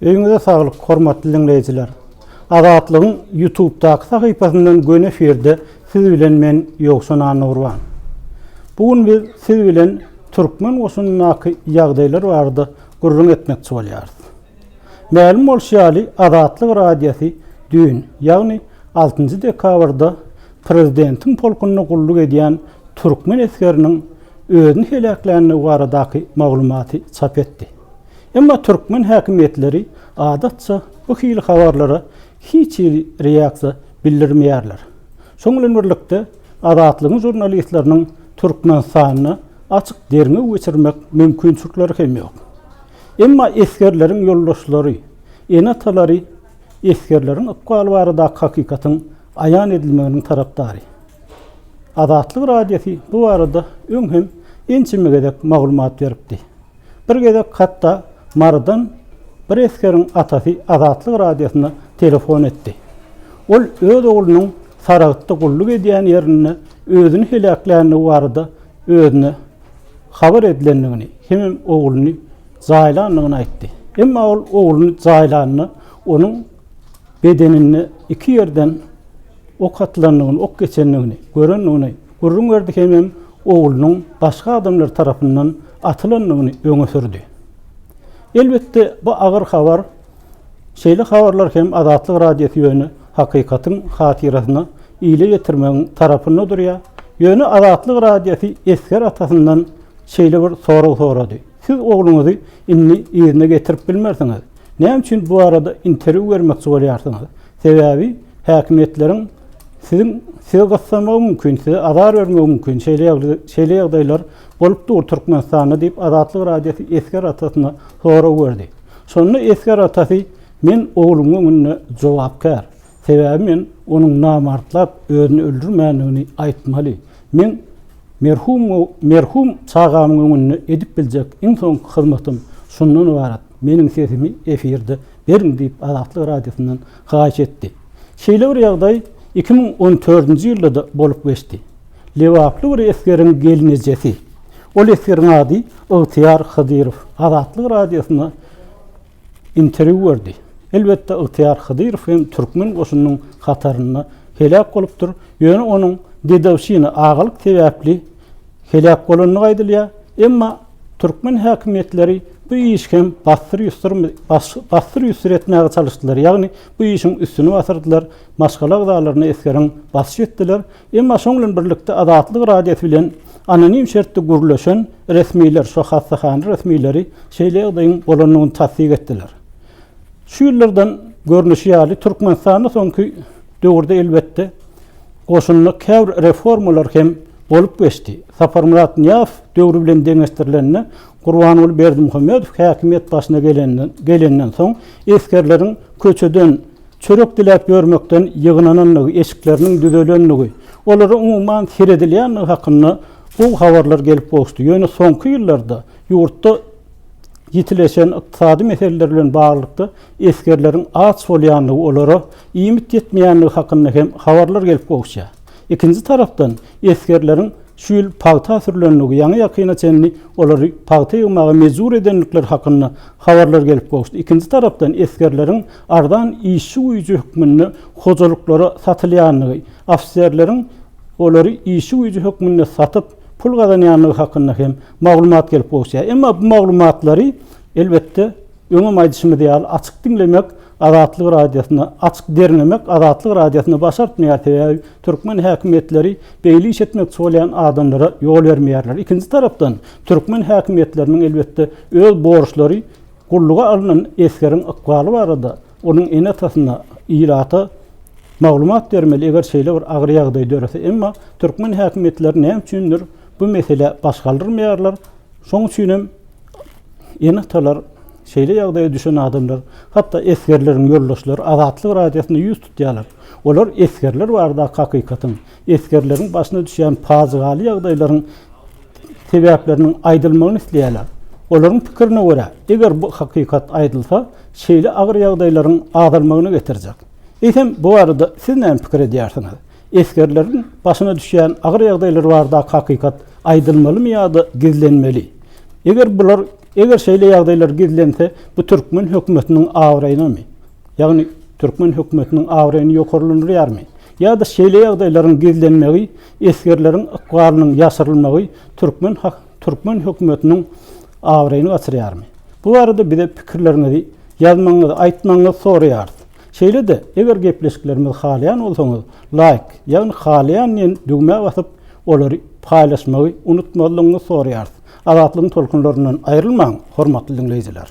Öýüňize saglyk, hormatly dinleýijiler. Azatlygyň YouTube'daky sahypasyndan gön eferde siz bilen men Ýogsun Anurwan. Bugun biz siz bilen türkmen goşunynaky ýagdaýlar barada gurrun etmekçi bolýarys. Ma'lum bolşýaly Azatlyk radiosy düň, ýagny 6-njy dekabrda prezidentiň polkuny gulluk edýän türkmen eskeriniň özüni helaklanýany baradaky maglumaty çap etdi. Emma türkmen häkimetleri adatça bu hili habarlara hiç reaksiya bildirmeýärler. Şoň bilen birlikde Azatlygyň jurnalistleriniň türkmen sanyny açyk derňe geçirmek mümkinçilikleri hem ýok. Emma eskerleriň ýoldaşlary, enatalary eskerleriň ykbaly barada hakikatyň aýan edilmeginiň tarapdary. Azatlyk radiosy bu arada öňhem ençimegedek maglumat beripdi. Bir gedek hatda Mardan bir eskeriň atasy Azatlyk radiosyna telefon etdi. Ol öz oglunyň Saragtda gulluk edýän ýerini özüni helaklanýany barada özüne habar edilendigini, hem ogluny jaýlandygyny aýtdy. Emma ol ogluny jaýlanyny, onuň bedenini iki ýerden ok atlandygyny, ok geçendigini görendigini gurrun berdi, hem oglunyň başga adamlar tarapyndan atylandygyny öňe sürdi. Elbette bu agyr habar, şeýle habarlar hem Azatlyk radiosy ýöne hakikatyň hatirasyna ýyle getirmegiň tarapynda durýar. Ýöne Azatlyk radiosy esker atasyndan şeýle bir soraw sorady. Siz ogluňyzy inni ýerine getirip bilmersiňiz. Näme üçin bu arada interwiu bermekçi bolýarsyňyz? Sebebi häkimetleriň size gassamagy mümkin, size azar bermegi mümkin şeýle ýagdaýlar bolupdy Türkmenistanda diýip Azatlyk radiosy esker atasyna soraw berdi. Şonu esker atasy men oglumy öňünde jogapkar. Sebebi men onuň namartlap özüni öldürmäňini aýtmaly. Men merhum çagamyň öňünde edip biljek iň soňky hyzmatym şundan ibarat. Meniň sesimi efirde berin diýip Azatlyk radiosyndan haýyş etdi. Şeýle bir ýagdaý 2014-nji ýylda bolup geçdi. Lewaply bir eskeriň gelinejesi. Ol eskeriň ady Ygtyýar Hydyrow Azatlyk radiosyna interwiu berdi. Elbette Ygtyýar Hydyrow hem türkmen goşunynyň hataryna helak bolupdyr. Ýöne onuň dedawşyny agylyk sebäpli helak bolanyny gaýdylýar. Emma türkmen häkimetleri bu iş hem bastır etmäge çalışdylar. Ýagny bu işin üstüne basyrdylar, maşgalak dağlaryna eskeriň basy etdiler. Emma şoň bilen birlikde Azatlyk radiosy bilen anonim şertde gurulşan resmiler, şo hassahan resmileri şeýle ýagdaýyň bolanyny tasdik etdiler. Şu ýyllardan görnüşi ýaly Türkmenistanda soňky döwürde elbette goşunly käwr reformalar hem bolup geçdi. Sapar Murat Niyaz döwrü bilen deňeşdirilenine Gurbanuly Berdimuhammedow häkimet başyna gelenden soň eskerleriň köçeden çörek dilep görmekden ýygnananlygy, eşikleriniň düzelenligi, olary umumyň seredilýänligi hakyna bu habarlar gelip bolşdy. Ýöne soňky ýyllarda ýurtda ýitileşen ykdysady meseleler bilen baglykda eskerleriň aç bolýanlygy, olara ýymit ýetmeýänligi hakyna hem habarlar gelip bolşýar. İkinci taraftan eskerleriň şu ýyl pagta sürlenligi, ýaňy ýakyna çenli olary pagta ýygmagy mejbur edenlikler hakyna habarlar gelip bolşdy. İkinci taraftan eskerleriň ardan işi uýjy hökmünde hojalyklara satylýanlygy, ofserleriň olary işi uýjy hökmünde satyp pul gazanýanlygy hakyna hem maglumat gelip bolşýar. Emma bu maglumatlary elbette öňe majlisymyzda ýaly açyk dinlemek, Azatlyk radiosyna açyk dernemek, Azatlyk radiosyna başartmaýar täze türkmen häkimetleri beýle iş etmekçi bolýan adamlara ýol bermeýärler. İkinci tarapdan türkmen häkimetleriniň elbette öz borçlary gulluga alynan eskeriň ykbaly barada onuň enatasyna ýylata maglumat bermeli eger şeýle bir agyr ýagdaý dörese. Emma türkmen häkimetleri näme üçindir bu mesele başgaldyrmaýarlar. Şoň üçin hem enatalar şeýle ýagdaýa düşen adamlar, hatda eskerleriň ýoldaşlary Azatlyk radiosyna ýüz tutýarlar. Olar eskerler barada hakikatyň, eskerleriň başyna düşen pazygaly ýagdaýlaryň sebäpleriniň aýdylmagyny isleýärler. Olaryň pikirine görä, eger bu hakikat aýdylsa, şeýle agyr ýagdaýlaryň azalmagyny getirjek. Eýsem bu arada siz näme pikir edýärsiňiz? Eskerleriň başyna düşen agyr ýagdaýlar barada hakikat aýdylmalymy ýa-da gizlenmeli? Eger bular Eger şeýle ýagdaýlar gizlense, bu Türkmen hökümetiniň awraýynamy? Ýagny Türkmen hökümetiniň awraýyny ýokarlandyrýarmy? Ya da şeýle ýagdaýlaryň gizlenmegi, eskerleriň ykbalynyň ýaşyrylmagy Türkmen hökümetiniň awraýyny gaçyrýarmy? Bu arada bize pikirlerinizi ýazmaňyzy, aýtmaňyzy soraýarys. Şeýle de eger gepleşiklerimiz halyan bolsaňyz, like, ýagny halyan ýen düğme basyp olary paýlaşmagy unutmalygyňyzy soraýarys. Azatlygyň tolkunlaryndan aýrylmaň, hormatly dinleýijiler.